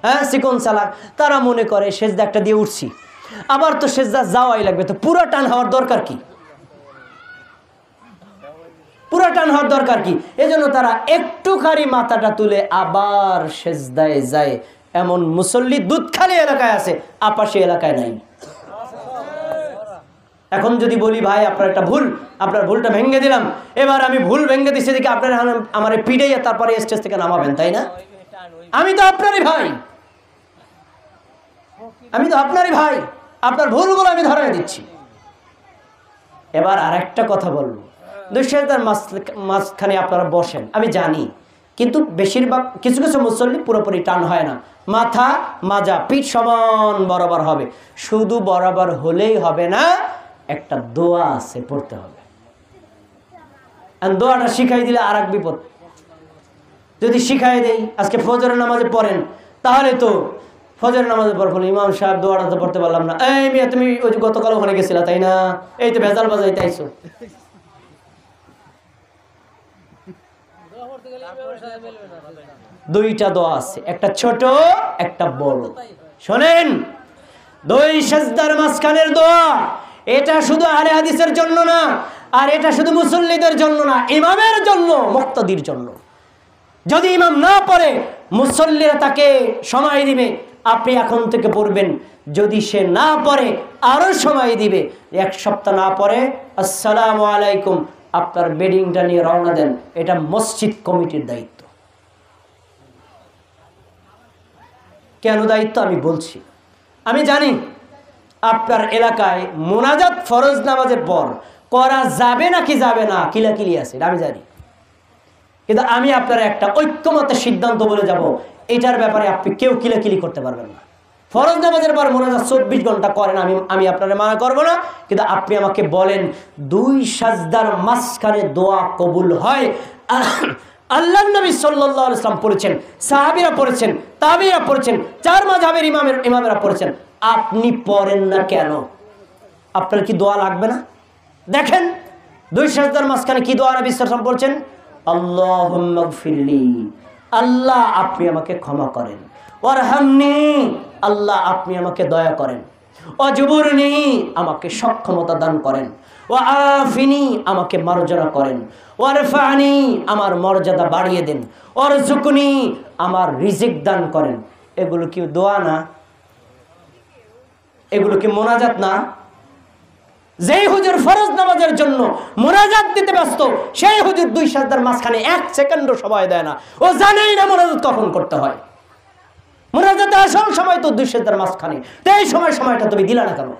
হ্যাঁ চিকন চালাক, তারা মনে করে সেজদা একটা দিয়ে উঠছি, আবার তো সেজদা যাওয়াই লাগবে, তো পুরা টান হওয়ার দরকার কি? পুরা টান হওয়ার দরকার কি? এজন্য তারা একটুখানি মাথাটা তুলে আবার সেজদায় যায়। এমন মুসল্লি দুধখালি এলাকায় আছে, আপাশি এলাকায় নাই। এখন যদি বলি ভাই আপনার একটা ভুল, আপনার ভুলটা ভেঙে দিলাম, এবার আমি ভুল ভেঙে দিচ্ছি দেখি আপনার আমার পিটাইয়া তারপরে স্টেজ থেকে নামাবেন, তাই না? আমি তো আপনারই ভাই, আমি তো আপনারই ভাই, আপনার ভুলগুলো আমি ধরাই দিচ্ছি। এবার আর একটা কথা বলবো, 2 সেজদার মাঝখানে আপনারা বসেন, আমি জানি, কিন্তু বেশিরভাগ কিছু কিছু মুসল্লি পুরোপুরি টান হয় না, মাথা মাজা পিঠ সমান বরাবর হবে। শুধু বরাবর হলেই হবে না, একটা দোয়া আছে পড়তে হবে। আর দোয়াটা শিখাই দিলে আর এক বিপদ। যদি শিখাই দেই, আজকে ফজরের নামাজে পড়েন, তাহলে তো ফজরের নামাজে পড় বলে ইমাম সাহেব দোয়াটা তো পড়তে পারলাম না। এই মিয়া তুমি ওই যে গতকাল ওখানে গেছিলা তাই না, এই তো ভেজাল বাজাইতে আইছো। দুইটা দোয়া আছে, একটা ছোট একটা বড়। শোনেন, 2 সেজদার মাঝখানের দোয়া, এটা শুধু আহলে হাদিসের জন্য না, আর এটা শুধু মুসল্লিদের জন্য না, ইমামের জন্য, মুক্তাদির জন্য। যদি ইমাম না পড়ে মুসল্লিরা তাকে সময় দিবে, আপনি এখন থেকে পড়বেন। যদি সে না পড়ে আরো সময় দিবে। 1 সপ্তাহ না পড়ে আসসালামু আলাইকুম, আপনার বেডিংটা নিয়ে রওনা দেন। এটা মসজিদ কমিটির দায়িত্ব। কেন দায়িত্ব আমি বলছি। আমি জানি আপনার এলাকায় মোনাজাত ফরজ নামাজের পর করা যাবে নাকি যাবে না, কিলাকিলি আছে, আমি জানি, কিন্তু আমি আপনার একটা ঐক্যমতের সিদ্ধান্ত বলে যাব, এটার ব্যাপারে আপনি কেউ কিলাকিলি করতে পারবেন না। ফরজ নামাজের পর মোনাজাত 24 ঘন্টা করেন, আমি আপনারে মানা করব না, কিন্তু আপনি আমাকে বলেন 2 সাজদার মাঝখানে দোয়া কবুল হয়। আল্লাহর নবী সাল্লাল্লাহু আলাইহি ওয়াসাল্লাম পড়েছেন, সাহাবীরা পড়েছেন, তাবেঈরা পড়েছেন, 4 মাযহাবের ইমামেরা পড়েছেন, আপনি পড়েন না কেন? আপনার কি দোয়া লাগবে না? দেখেন 2 সাজদার মাঝখানে কি দোয়া নবী সাল্লাল্লাহু আলাইহি ওয়াসাল্লাম বলছেন, আল্লাহুম্মা গফিরলি, আল্লাহ আপনি আমাকে ক্ষমা করেন, ওয়ারহামনি, আল্লাহ আপনি আমাকে দয়া করেন, ওয়াজবুরনি, আমাকে সক্ষমতা দান করেন, ওয়াআফিনি, আমাকে মর্যাদা করেন, ওয়ারফানি, আমার মর্যাদা বাড়িয়ে দেন, ওয়ারযুকনি, আমার রিজিক দান করেন। এগুলো কি দোয়া না? এগুলো কি মোনাজাত না? যেই হুজুর ফরজ নামাজের জন্য মোনাজাত দিতে ব্যস্ত, সেই হুজুর 2 সাজদার মাঝখানে 1 সেকেন্ডও সময় দেয় না। ও জানেই না মোনাজাত কখন করতে হয়। মোনাজাতে আসল সময় তো 2 সাজদার মাঝখানে, তো এই সময়টা তুমি দিলা না কেন?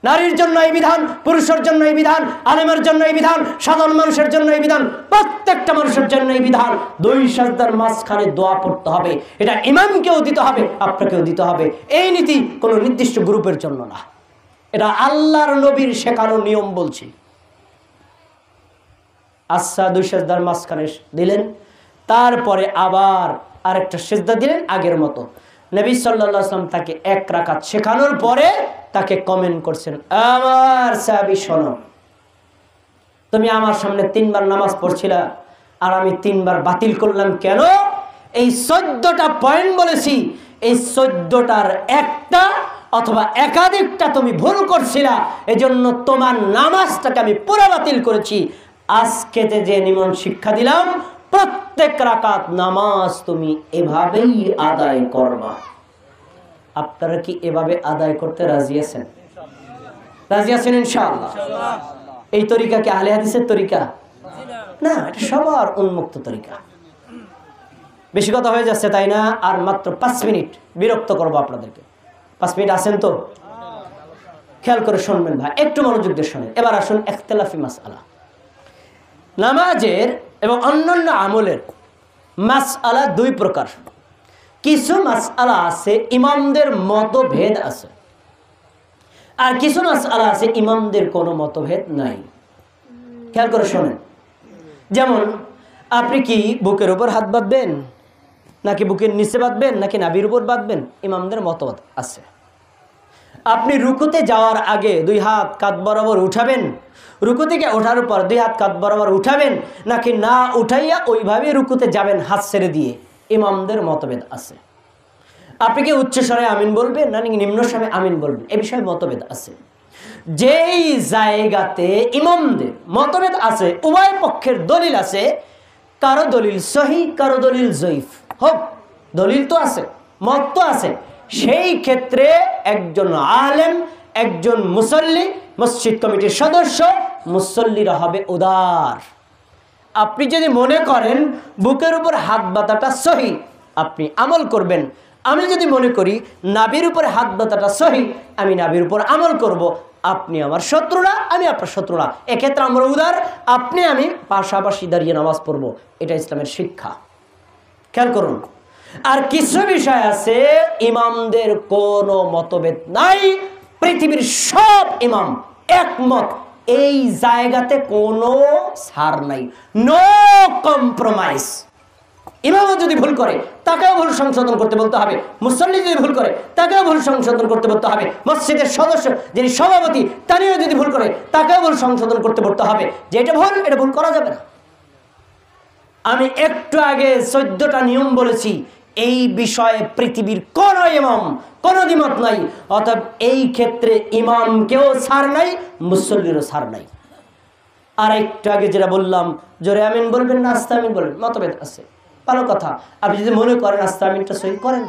নারীর জন্য এই বিধান, পুরুষের জন্য এই বিধান, আলেমের জন্য এই বিধান, সাধারণ মানুষের জন্য এই বিধান, প্রত্যেকটা মানুষের জন্য এই বিধান। 2 সাজদার মাঝখানে দোয়া পড়তে হবে। এটা ইমামকেও দিতে হবে, আপনাকেও দিতে হবে। এই নীতি কোনো নির্দিষ্ট গ্রুপের জন্য না, এটা আল্লাহর নবীর শেখানো নিয়ম বলছি। আচ্ছা 2 সেজদার মাঝখানে দিলেন, তারপরে আবার আরেকটা সেজদা দিলেন আগের মতো, নবী সাল্লাল্লাহু আলাইহি ওয়াসাল্লাম তাকে 1 রাকাত শেখানোর পরে তাকে কমেন্ট করছেন, আমার সাহাবী শোনো, তুমি আমার সামনে 3 বার নামাজ পড়ছিলা আর আমি 3 বার বাতিল করলাম কেন? এই 14টা পয়েন্ট বলেছি, এই 14টার একটা অথবা একাধিকটা তুমি ভুল করছিলা, এজন্য তোমার নামাজটাকে আমি পুরো বাতিল করেছি। আজকে যে নিমন শিক্ষা দিলাম, প্রত্যেক রাকাত নামাজ তুমি এভাবেই আদায় করবা। আপনারা কি এভাবে আদায় করতে রাজি আছেন? রাজি আছেন ইনশাআল্লাহ? এই তরিকা কি আহলে হাদিসের তরিকা না, এটা সবার উন্মুক্ত তরিকা। বেশি কথা হয়ে যাচ্ছে তাই না? আর মাত্র 5 মিনিট, বিরক্ত করবো আপনাদেরকে। 5 মিনিট আছেন তো? খেয়াল করে শুনবেন ভাই, একটু মনোযোগ দিয়ে শুনেন। এবার আসুন ইখতিলাফি মাসআলা। নামাজের এবং অন্যান্য আমলের মাসআলা 2 প্রকার। কিছু মাসআলা আছে ইমামদের মতভেদ আছে, আর কিছু মাসআলা আছে ইমামদের কোনো মতভেদ নাই। খেয়াল করে শোনেন। যেমন আপনি কি বুকের উপর হাত বাঁধবেন, নাকি বুকের নিচে বাঁধবেন, নাকি নাভির উপর বাঁধবেন, ইমামদের মতভেদ আছে। আপনি রুকুতে যাওয়ার আগে 2 হাত কাঁধ বরাবর উঠাবেন, রুকু থেকে ওঠার পর 2 হাত কাঁধ বরাবর উঠাবেন, নাকি না উঠাইয়া ওইভাবে রুকুতে যাবেন হাত ছেড়ে দিয়ে, ইমামদের মতভেদ আছে। আপনি কি উচ্চ স্বরে আমিন বলবেন না নিম্ন স্বরে আমিন বলবেন, এ বিষয়ে মতভেদ আছে। যেই জায়গাতে ইমামদের মতভেদ আছে, উভয় পক্ষের দলিল আছে, কারো দলিল সহি, কারো দলিল জয়ীফ হোক, দলিল তো আছে, মত তো আছে, সেই ক্ষেত্রে একজন আলেম, একজন মুসল্লি, মসজিদ কমিটির সদস্য, মুসল্লিরা হবে উদার। আপনি যদি মনে করেন বুকের উপর হাত বাঁধাটা সহি, আপনি আমল করবেন। আমি যদি মনে করি নাভির উপরে হাত বাঁধাটা সহি, আমি নাভির উপর আমল করব। আপনি আমার শত্রু না, আমি আপনার শত্রু না, এক্ষেত্রে আমরা উদার, আপনি আমি পাশাপাশি দাঁড়িয়ে নামাজ পড়ব। এটা ইসলামের শিক্ষা। খেয়াল করুন। আর কিছু বিষয় আছে ইমামদের কোনো মতভেদ নাই, পৃথিবীর সব ইমাম একমত, এই জায়গাতে কোনো ছাড় নাই, নো কম্প্রোমাইজ। ইমামও যদি ভুল করে তাকেও ভুল সংশোধন করতে বলতে হবে, মুসল্লি যদি ভুল করে তাকেও ভুল সংশোধন করতে বলতে হবে, মসজিদের সদস্য যিনি সভাপতি তানিও যদি ভুল করে তাকেও ভুল সংশোধন করতে বলতে হবে, যে এটা ভুল, এটা ভুল করা যাবে না। আমি একটু আগে 14টা নিয়ম বলেছি, এই বিষয়ে পৃথিবীর কোন ইমাম কোনো দ্বিমত নাই। অর্থাৎ এই ক্ষেত্রে ইমামকেও ছাড় নাই, মুসল্লিরও ছাড় নাই। আর একটু আগে যেটা বললাম, জোরে আমিন বলবেন না আস্তে আমিন বলবেন, মতভেদ আছে, ভালো কথা। আপনি যদি মনে করেন আস্তে আমিনটা সহি করেন,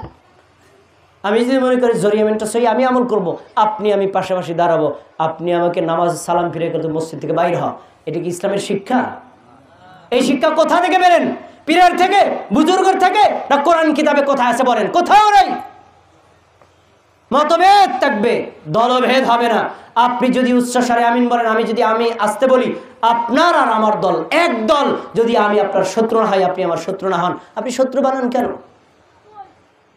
আমি যদি মনে করি জোরে আমিনটা সহি, আমি আমল করব, আপনি আমি পাশাপাশি দাঁড়াবো, আপনি আমাকে নামাজ সালাম ফিরে করতে মসজিদ থেকে বাইর হওয়া, এটা কি ইসলামের শিক্ষা? এই শিক্ষা কোথা থেকে পেলেন? পীরের থেকে, বুজুর্গের থেকে, না কোরআন কিতাবে কোথায় আছে বলেন? কোথাও নাই। মতভেদ থাকবে, দলভেদ হবে না। আপনি যদি উচ্চস্বরে আমিন বলেন, আমি যদি আমি আসতে বলি, আপনার আর আমার দল এক দল। যদি আমি আপনার শত্রু না হই, আপনি আমার শত্রু না হন, আপনি শত্রু বানান কেন?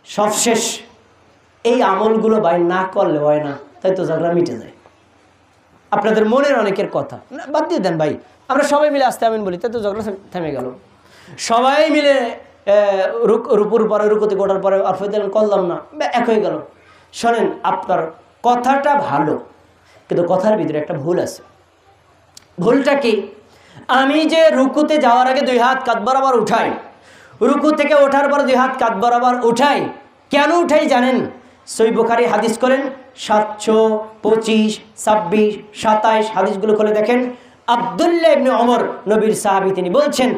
সবশেষ এই আমলগুলো ভাই না করলে হয় না, তাই তো ঝগড়া মিটে যায়। আপনাদের মনের অনেকের কথা বাদ দিয়ে দেন ভাই, আমরা সবাই মিলে আস্তে আমিন বলি, তাই তো ঝগড়া থেমে গেল। সবাই মিলে রূপুর পরে রুকুতে গোটার পরে আফেদান করলাম না, এক হয়ে গেল। শোনেন, আপনার কথাটা ভালো, কিন্তু কথার ভিতরে একটা ভুল আছে। ভুলটা কি? আমি যে রুকুতে যাওয়ার আগে 2 হাত কাঁধ বরাবর উঠাই, রুকু থেকে ওঠার পর 2 হাত কাঁধ বরাবর উঠাই, কেন উঠাই জানেন? সহিহ বুখারী হাদিস করেন 725, 26, 27 হাদিসগুলো খুলে দেখেন। আব্দুল্লাহ ইবনে ওমর, নবীর সাহাবী, তিনি বলছেন,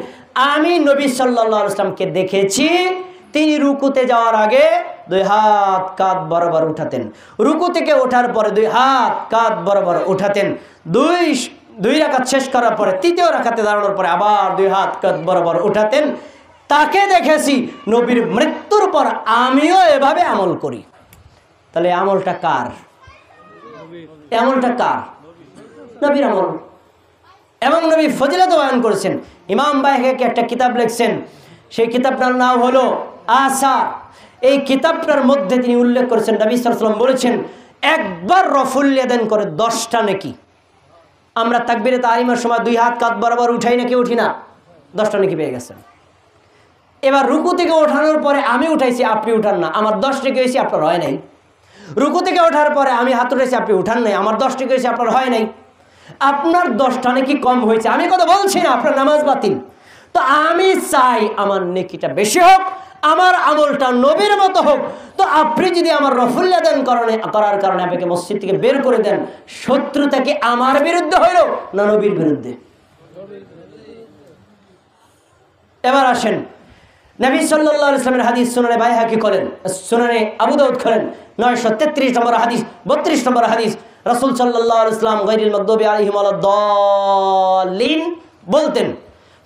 আমি নবী সাল্লাল্লাহু আলাইহি ওয়াসাল্লামকে দেখেছি, তিনি রুকুতে যাওয়ার আগে 2 হাত কাঁধ বরাবর উঠাতেন, রুকু থেকে ওঠার পরে 2 হাত কাঁধ বরাবর উঠাতেন, 2 রাকাত শেষ করার পরে 3য় রাকাতে দাঁড়ানোর পরে আবার 2 হাত কাঁধ বরাবর উঠাতেন। তাকে দেখেছি, নবীর মৃত্যুর পর আমিও এভাবে আমল করি। তাহলে আমলটা কার? আমলটা কার? নবীর আমল। এবং নবী ফজিলত বয়ান করেছেন। ইমাম বাইহাকি একটা কিতাব লিখছেন, সেই কিতাবটার নাম হলো আসার। এই কিতাবটার মধ্যে তিনি উল্লেখ করেছেন, নবী সাল্লাল্লাহু আলাইহি ওয়াসাল্লাম বলেছেন, একবার রফুল ইয়াদান করে 10টা নেকি। আমরা তাকবীরে তাহরিমার সময় 2 হাত কাঁধ বরাবর উঠাই নাকি উঠি না? 10টা নেকি পেয়ে গেছেন। এবার রুকু থেকে ওঠানোর পরে আমি উঠাইছি, আপনি উঠান না, আমার 10 টাকা হয়েছে, আপনার হয় নাই। রুকু থেকে ওঠার পরে আমি হাত উঠেছি, আপনি উঠান নাই, আমার 10 টাকা হয়েছে, আপনার হয় নাই। আপনার 10টা নাকি কম হয়েছে, আমি কথা বলছি না, আপনার নামাজ বাতিল। তো আমি চাই আমার নেকিটা বেশি হোক, আমার আমলটা নবীর মতো হোক। তো আপনি যদি আমার রফুল্লা দান করার কারণে আপনাকে মসজিদ থেকে বের করে দেন, শত্রুতা কি আমার বিরুদ্ধে হইল না নবীর বিরুদ্ধে? এবার আসেন, নবী সাল্লাল্লাহু আলাইহি ওয়াসাল্লামের হাদিস সুনানে বাইহাকি করেন, সুনানে আবু দাউদ করেন 933 নম্বর হাদিস, 32 নম্বর হাদিস। রাসূল সাল্লাল্লাহু আলাইহি ওয়াসাল্লাম গায়রিল মাগদুবি আলাইহিম ওয়ালাদ-দাল্লিন বলতেন,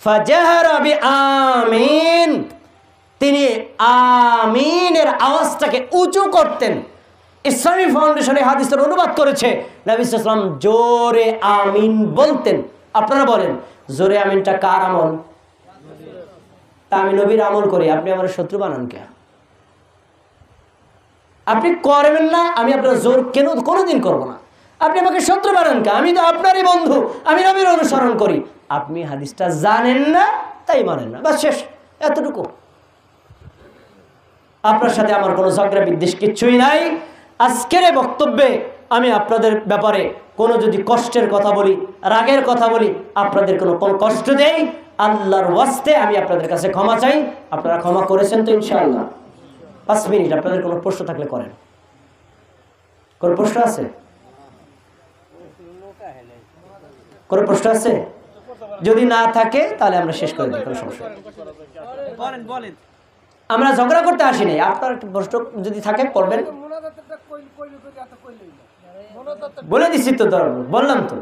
ফাজাহারা বিআমিন, তিনি আমিনের আওয়াজটাকে উঁচু করতেন। ইসলামী ফাউন্ডেশনে হাদিসের অনুবাদ করেছে, নবী সাল্লাল্লাহু আলাইহি ওয়াসাল্লাম জোরে আমিন বলতেন। আপনারা বলেন, জোরে আমিনটা কার আমল? আমি নবীর আমল করি, আপনি আমার শত্রু বানান কে? আপনি করবেন না, আমি আপনার জোর কেন কোনোদিন করবো না। আপনি আমাকে শত্রু বানান কে? আমি তো আপনারই বন্ধু, আমি নবীর অনুসরণ করি। আপনি হাদিসটা জানেন না তাই মানেন না, বাস শেষ, এতটুকু। আপনার সাথে আমার কোনো ঝগড়া বিদ্বেষ কিচ্ছুই নাই। আজকের বক্তব্যে আমি আপনাদের ব্যাপারে কোনো যদি কষ্টের কথা বলি, রাগের কথা বলি, আপনাদের কোনো কষ্ট দেই, আল্লাহর ওয়াস্তে আমি আপনাদের কাছে ক্ষমা চাই। আপনারা ক্ষমা করেছেন তো ইনশাআল্লাহ? 5 মিনিট, আপনাদের কোনো প্রশ্ন থাকলে করেন। কোনো প্রশ্ন আছে? কোনো প্রশ্ন আছে? যদি না থাকে তাহলে আমরা শেষ করে দিই, কোনো সমস্যা নেই। আমরা ঝগড়া করতে আসি নাই, আপনার একটা প্রশ্ন যদি থাকে করবেন। বলে দিচ্ছি তো, বললাম তো,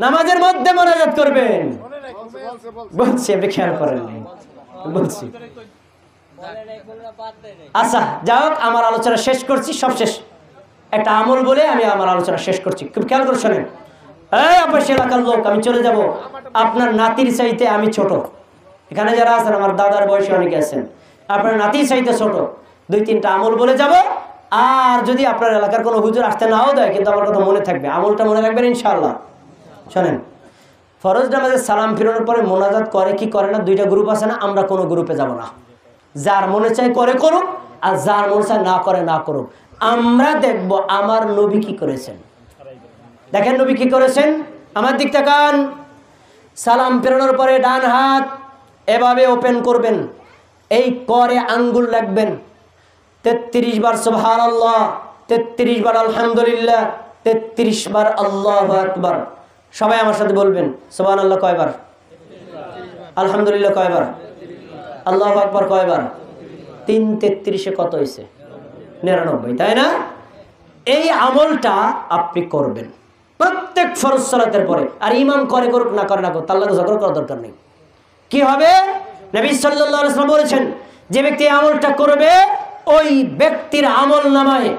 নামাজের মধ্যে মোনাজাত করবেন বলছি, আপনি খেয়াল করেন নাই বলছি। আচ্ছা যাই হোক, আমার আলোচনা শেষ করছি, সব শেষ। একটা আমল বলে আমি আমার আলোচনা শেষ করছি, খুব খেয়াল করে শোনেন। এই আপনার এলাকার লোক, আমি চলে যাব, আপনার নাতির চাইতে আমি ছোট। এখানে যারা আছেন আমার দাদার বয়সে অনেকে আছেন, আপনার নাতির চাইতে ছোট। 2-3টা আমল বলে যাব। আর যদি আপনার এলাকার কোনো হুজুর আসতে নাও দেয়, কিন্তু আমার কথা মনে থাকবে, আমলটা মনে রাখবেন ইনশাআল্লাহ। শোনেন, ফরজ নামাজে সালাম ফিরানোর পরে মোনাজাত করে কি করে না, 2টা গ্রুপ আছে না, আমরা কোনো গ্রুপে যাব না। যার মনে চাই করে করুক, আর যার মনে চায় না করে না করুক। আমরা দেখব আমার নবী কি করেছেন। দেখেন নবী কি করেছেন, আমার দিক তাকান। সালাম ফেরানোর পরে ডান হাত এভাবে ওপেন করবেন, এই করে আঙ্গুল রাখবেন, 33 বার সুবহানাল্লাহ, 33 বার আলহামদুলিল্লাহ, 33 বার আল্লাহু আকবার। সবাই আমার সাথে বলবেন, সুবহানাল্লাহ কয়বার, আলহামদুলিল্লাহ কয়বার, আল্লাহু আকবার কয়বার? 3 33 কত হয়েছে? 99, তাই না? এই আমলটা আপনি করবেন প্রত্যেক ফরজ সালাতের পরে। আর ইমাম করে করুক না করে না করুক, তার লাগে ঝগড়া করার দরকার নেই। কি হবে? নবী সাল্লাল্লাহু আলাইহি ওয়াসাল্লাম বলেছেন, যে ব্যক্তি আমলটা করবে ওই ব্যক্তির আমল নামায়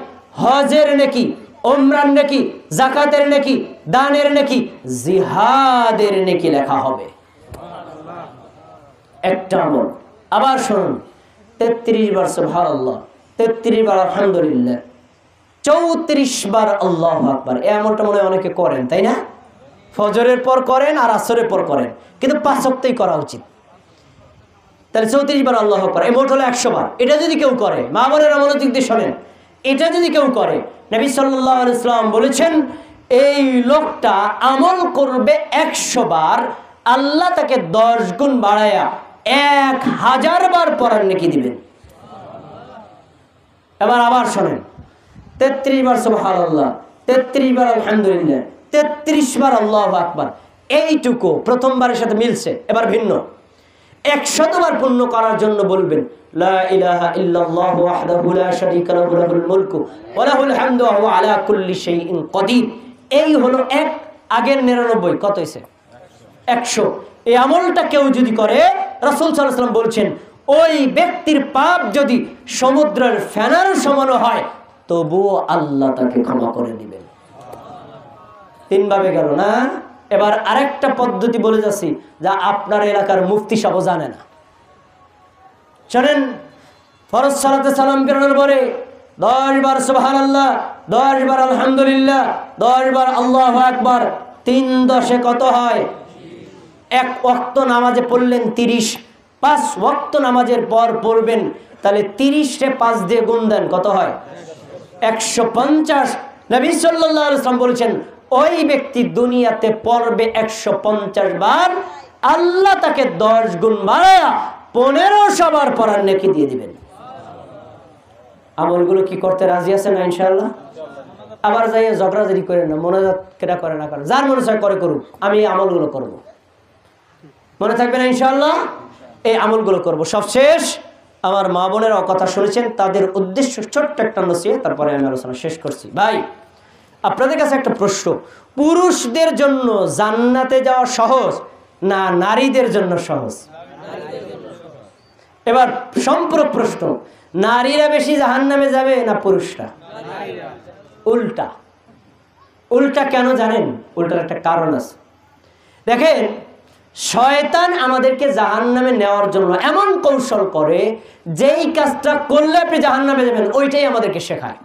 হজের নেকি, উমরার নেকি, যাকাতের নেকি, দানের নেকি, জিহাদের নেকি লেখা হবে। একটা আমল। আবার শুনুন, 33 বার সুবহানাল্লাহ, 33 বার আলহামদুলিল্লাহ, 34 বার আল্লাহু আকবার। এই আমলটা মনে হয় অনেকে করেন, তাই না? ফজরের পর করেন আর আসরের পর করেন, কিন্তু 5 ওয়াক্তেই করা উচিত। তাহলে 34 বার আল্লাহু আকবার, এই মোট হলো 100 বার। এটা যদি কেউ করে, মা বোনেরা মনোযোগ দিয়ে শোনেন, এটা যদি কেউ করে, নবী সাল্লাল্লাহু আলাইহি ওয়াসাল্লাম বলেছেন, এই লোকটা আমল করবে 100 বার, আল্লাহ তাকে 10 গুণ বাড়ায়া 1000 বার পড়ার নেকি দিবেন। এবার আবার শোনেন, 33 বার সুবহানাল্লাহ, 33 বার আলহামদুলিল্লাহ, 33 বার আল্লাহু আকবার। এইটুকু প্রথমবারের সাথে মিলছে, এবার ভিন্ন। 100 বার পূর্ণ করার জন্য বলবেন, লা ইলাহা ইল্লাল্লাহু ওয়াহদাহু লা শারীকা লাহু লাহুল মুলকু ওয়া লাহুল হামদু ওয়া হুয়া আলা কুল্লি শাইইন কাদির। এই হলো এক, আগের 99 কত হইছে? 100। এই আমলটা কেউ যদি করে, রাসূল সাল্লাল্লাহু আলাইহি ওয়াসাল্লাম বলছেন, ওই ব্যক্তির পাপ যদি সমুদ্রের ফেনার সমান হয়, তবুও আল্লাহ তাকে ক্ষমা করে দিবেন। 3 ভাবে গেল না? এবার আরেকটা পদ্ধতি বলে যাচ্ছি, যা আপনার এলাকার মুফতি সাহেব জানে না। শোনেন, ফরজ সালাতে সালাম ফেরানোর পরে 10 বার সুবহানাল্লাহ, 10 বার আলহামদুলিল্লাহ, 10 বার আল্লাহু আকবার। 3 10 কত হয়? 1 ওয়াক্ত নামাজে পড়লেন 30, 5 ওয়াক্ত নামাজের পর পড়বেন, তাহলে 30-এ 5 দিয়ে গুণ দেন, কত হয়? 150। নবী সাল্লাল্লাহু আলাইহি ওয়াসাল্লাম বলেছেন, ওই ব্যক্তি দুনিয়াতে পড়বে 150 বার, আল্লাহ তাকে 10 গুণ বাড়ায়া 1500 বার পড়ার নেকি দিয়ে দিবেন। আমলগুলো কি করতে রাজি আছেন না ইনশাআল্লাহ? আবার যাই ঝগড়াঝাড়ি করেন না, মনোজাত কেটা করে না করেন, যার মনে চায় করে করুক, আমি এই আমলগুলো করব। মনে থাকবে না ইনশাআল্লাহ? এই আমলগুলো করব। সবশেষ আমার মা বোনেরা কথা শুনেছেন, তাদের উদ্দেশ্য ছোট্ট একটা নসিহত, তারপরে আমি আলোচনা শেষ করছি। ভাই, আপনাদের কাছে একটা প্রশ্ন, পুরুষদের জন্য জান্নাতে যাওয়া সহজ না নারীদের জন্য সহজ? এবার সম্পূরক প্রশ্ন, নারীরা বেশি জাহান্নামে যাবে না পুরুষরা? উল্টা। উল্টা কেন জানেন? উল্টার একটা কারণ আছে। দেখেন, শয়তান আমাদেরকে জাহান্নামে নেওয়ার জন্য এমন কৌশল করে, যেই কাজটা করলে আপনি জাহান্নামে যাবেন ওইটাই আমাদেরকে শেখায়।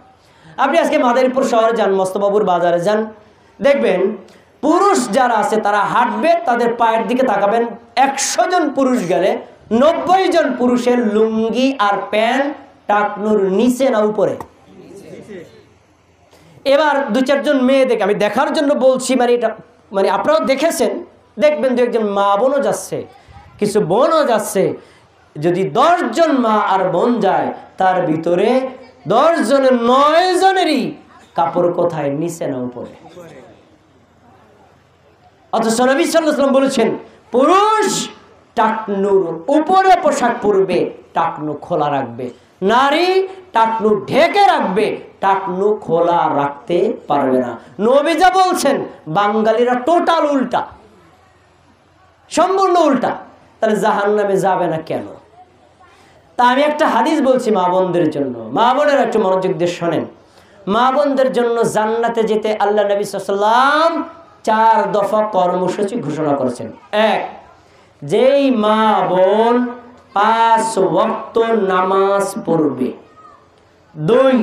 আপনি আজকে মাদারীপুর শহরে যান, মস্তবাবুর বাজারে যান, দেখবেন পুরুষ যারা আছে তারা হাঁটবে, তাদের পায়ের দিকে তাকাবেন, 100 জন পুরুষ গেলে 90 জন পুরুষের লুঙ্গি আর প্যান্ট টাকনুর নিচে না উপরে। এবার 2-4 জন মেয়ে দেখে, আমি দেখার জন্য বলছি, এটা আপনারাও দেখেছেন, দেখবেন 2-1 জন মা বোনও যাচ্ছে, কিছু বোনও যাচ্ছে। যদি 10 জন মা আর বোন যায়, তার ভিতরে 10 জনের 9 জনেরই কাপড় কোথায়? নিচে না উপরে। অথচ নবী সাল্লাল্লাহু আলাইহি ওয়াসাল্লাম বলেছেন, পুরুষ টাকনুর উপরে পোশাক পরবে, টাকনু খোলা রাখবে। নারী টাকনু ঢেকে রাখবে, টাকনু খোলা রাখতে পারবে না। নবী যা বলছেন, বাঙালিরা টোটাল উল্টা, সম্পূর্ণ উল্টা। তাহলে জাহান্নামে যাবে না কেন? তা আমি একটা হাদিস বলছি মা বোনদের জন্য, মা বোনের একটু মনোযোগ দিয়ে শোনেন। মা বোনদের জন্য জান্নাতে যেতে আল্লাহ নবী সাল্লাল্লাহু আলাইহি ওয়াসাল্লাম 4 দফা কর্মসূচি ঘোষণা করেছেন। 1, যেই মা বোন 5 ওয়াক্ত নামাজ পড়বে। 2,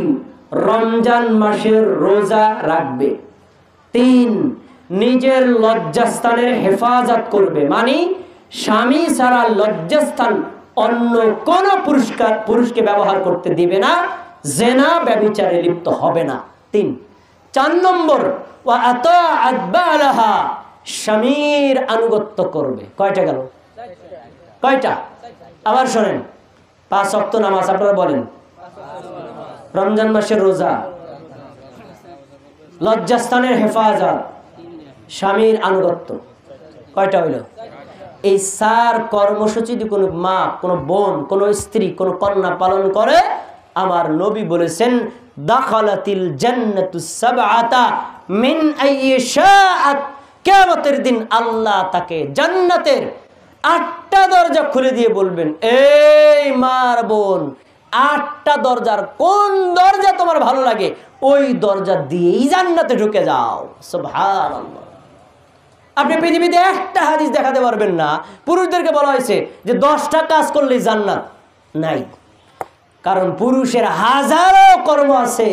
রমজান মাসের রোজা রাখবে। 3, নিজের লজ্জাস্থানের হেফাজত করবে, মানে স্বামী ছাড়া লজ্জাস্থান অন্য কোন পুরুষকে ব্যবহার করতে দিবে না, জেনা ব্যভিচারে লিপ্ত হবে না। 4 নম্বর, ওয়া আতাআত বালাহা, স্বামীর আনুগত্য করবে। কয়টা গেল? কয়টা? আবার শোনেন, 5 ওয়াক্ত নামাজ, আপনারা বলেন, রমজান মাসের রোজা, লজ্জাস্থানের হেফাজত, স্বামীর আনুগত্য। কয়টা হইল? এই 4 কর্মসূচি যদি কোনো মা, কোনো বোন, কোনো স্ত্রী, কোনো কন্যা পালন করে, আমার নবী বলেছেন, দাখালাতিল জান্নাতু সাবআতা মিন আইয়ি শাআত, কিয়ামতের দিন আল্লাহ তাকে জান্নাতের 8টা দরজা খুলে দিয়ে বলবেন, এই মার বোন, 8টা দরজার কোন দরজা তোমার ভালো লাগে, ওই দরজা দিয়েই জান্নাতে ঢুকে যাও। সুবহানাল্লাহ। আপনি পৃথিবীতে একটা হাদিস দেখাতে পারবেন না পুরুষদেরকে বলা হয়েছে যে 10টা কাজ করলেই জান্নাত, নাই। কারণ পুরুষের হাজারো কর্ম আছে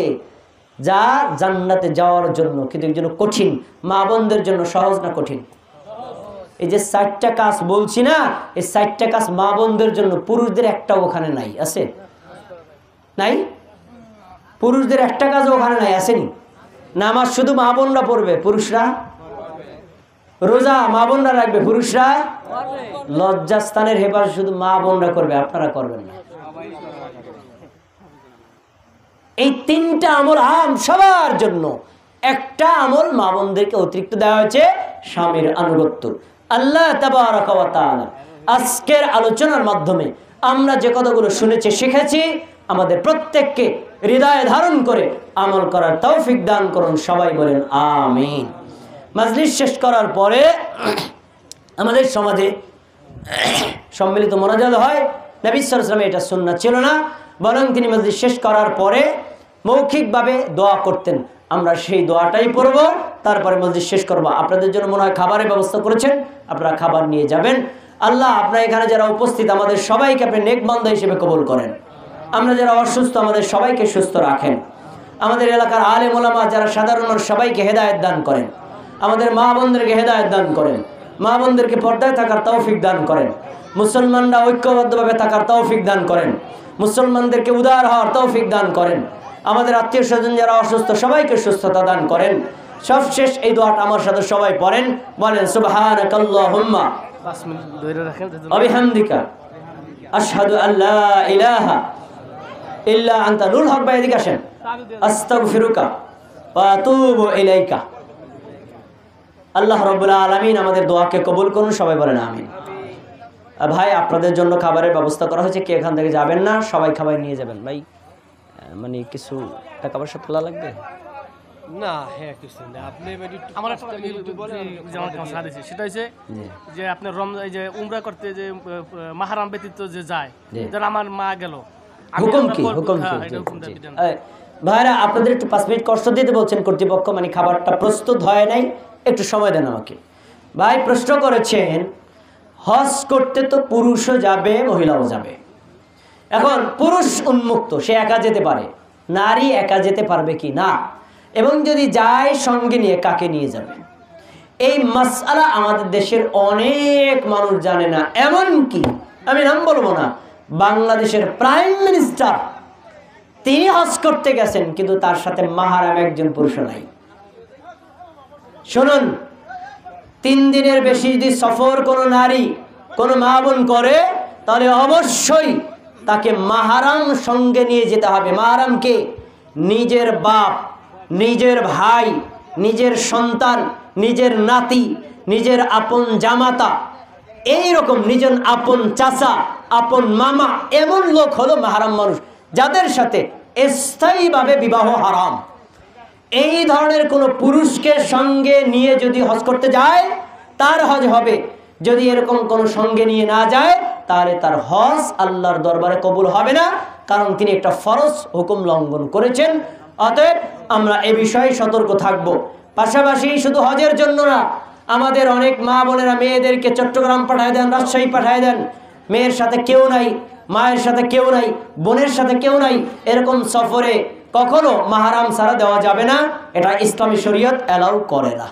যা জান্নাতে যাওয়ার জন্য কিন্তু এর জন্য কঠিন। মা বোনদের জন্য সহজ না কঠিন? এই যে 4টা কাজ বলছি না, এই 4টা কাজ মা বোনদের জন্য, পুরুষদের একটাও ওখানে নাই। আছে? নাই? পুরুষদের একটা কাজও ওখানে নাই, আসেনি? নামাজ শুধু মা বোনরা পড়বে, পুরুষরা? রোজা মা বোনরা রাখবে, পুরুষরা? লজ্জাস্থানের হেফাজত শুধু মা বোনরা করবে, আপনারা করবেন না। এই 3টা আমল আম সবার জন্য, একটা আমল মা বোনদেরকে অতিরিক্ত দেওয়া হয়েছে, স্বামীর আনুগত্য। আল্লাহ তাবারাকা ওয়া তাআলা আজকের আলোচনার মাধ্যমে আমরা যে কথাগুলো শুনেছি, শিখেছি, আমাদের প্রত্যেককে হৃদয়ে ধারণ করে আমল করার তৌফিক দান করুন। সবাই বলেন আমিন। মাজলিস শেষ করার পরে আমাদের সমাজে সম্মিলিত মোনাজাত হয়। নবী সাল্লাল্লাহু আলাইহি ওয়াসাল্লাম এটা সুন্নাত ছিল না, বরং তিনি মাজলিস শেষ করার পরে মৌখিকভাবে দোয়া করতেন। আমরা সেই দোয়াটাই পড়ব, তারপরে মজলিস শেষ করব। আপনাদের জন্য মনে হয় খাবারের ব্যবস্থা করেছেন, আপনারা খাবার নিয়ে যাবেন। আল্লাহ আপনারা এখানে যারা উপস্থিত আমাদের সবাইকে আপনি নেক বান্দা হিসেবে কবুল করেন। আমরা যারা অসুস্থ আমাদের সবাইকে সুস্থ রাখেন। আমাদের এলাকার আলেম ওলামা যারা সাধারণ সবাইকে হেদায়েত দান করেন। আমাদের মা বোনদেরকে হেদায়েত দান করেন, মা বোনদেরকে পর্দায় থাকার তৌফিক দান করেন। মুসলমানরা ঐক্যবদ্ধভাবে থাকার তৌফিক দান করেন, মুসলমানদেরকে উদার হওয়ার তৌফিক দান করেন, আমাদের আত্মীয় স্বজন যারা অসুস্থ সবাইকে সুস্থতা দান করেন। সবশেষ এই দোয়াটা আমার সাথে সবাই পড়েন, বলেন সুবহানাকাল্লাহুম্মা ওয়া বিহামদিকা আশহাদু আল্লা ইলাহা ইল্লা আনতা। নুরুল হক ভাই এদিকে আসেন। আস্তাগফিরুকা ওয়া আতুবু ইলাইকা। আল্লাহ রাব্বুল আলামিন আমাদের দোয়াকে কবুল করুন, সবাই বলেন আমিন। ভাই আপনাদের জন্য খাবারের ব্যবস্থা করা হয়েছে, কে এখান থেকে যাবেন না, সবাই খাবার নিয়ে যাবেন। ভাই মানে কিছু টাকা পয়সা তোলা লাগবে না? হ্যাঁ কিছু না, আপনি আমার সেটা হচ্ছে যে আপনার রমজান যে উমরা করতে যে মাহরাম ব্যতীত যে যায়, ধর আমার মা গেল, হুকুম কি? হুকুম কি? ভাইরা আপনাদের একটু 5 মিনিট কষ্ট দিতে বলছেন কর্তৃপক্ষ, মানে খাবারটা প্রস্তুত হয় নাই, একটু সময় দেন আমাকে। ভাই প্রশ্ন করেছেন হজ করতে তো পুরুষও যাবে মহিলাও যাবে, এখন পুরুষ উন্মুক্ত, সে একা যেতে পারে, নারী একা যেতে পারবে কি না, এবং যদি যায় সঙ্গে নিয়ে কাকে নিয়ে যাবে, এই মাসআলা আমাদের দেশের অনেক মানুষ জানে না। এমনকি আমি নাম বলবো না, বাংলাদেশের প্রাইম মিনিস্টার তিনি হজ করতে গেছেন কিন্তু তার সাথে মাহরাম একজন পুরুষ নাই। শুনুন, 3 দিনের বেশি যদি সফর কোনো নারী কোনো মা বোন করে তাহলে অবশ্যই তাকে মাহরাম সঙ্গে নিয়ে যেতে হবে। মাহরামকে নিজের বাপ, নিজের ভাই, নিজের সন্তান, নিজের নাতি, নিজের আপন জামাতা, এই রকম নিজের আপন চাচা, আপন মামা, এমন লোক হলো মাহরাম মানুষ যাদের সাথে স্থায়ীভাবে বিবাহ হারাম। এই ধরনের কোনো পুরুষকে সঙ্গে নিয়ে যদি হজ করতে যায় তার হজ হবে, যদি এরকম কোনো সঙ্গে নিয়ে না যায় তাহলে তার হজ আল্লাহর দরবারে কবুল হবে না, কারণ তিনি একটা ফরজ হুকুম লঙ্ঘন করেছেন। অতএব আমরা এ বিষয়ে সতর্ক থাকব। পাশাপাশি শুধু হজের জন্য না, আমাদের অনেক মা বোনেরা মেয়েদেরকে চট্টগ্রাম পাঠায় দেন, রাজশাহী পাঠায় দেন, মেয়ের সাথে কেউ নাই, মায়ের সাথে কেউ নাই, বোনের সাথে কেউ নাই, এরকম সফরে কখনো মাহরাম ছাড়া দেওয়া যাবে না, এটা ইসলামী শরীয়ত অ্যালাউ করে না।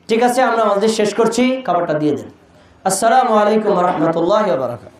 ঠিক আছে, আমরা আমাদের শেষ করছি, খাবারটা দিয়ে দেন। আসসালামু আলাইকুম ওয়া রাহমাতুল্লাহি ওয়া বারাকাতুহু।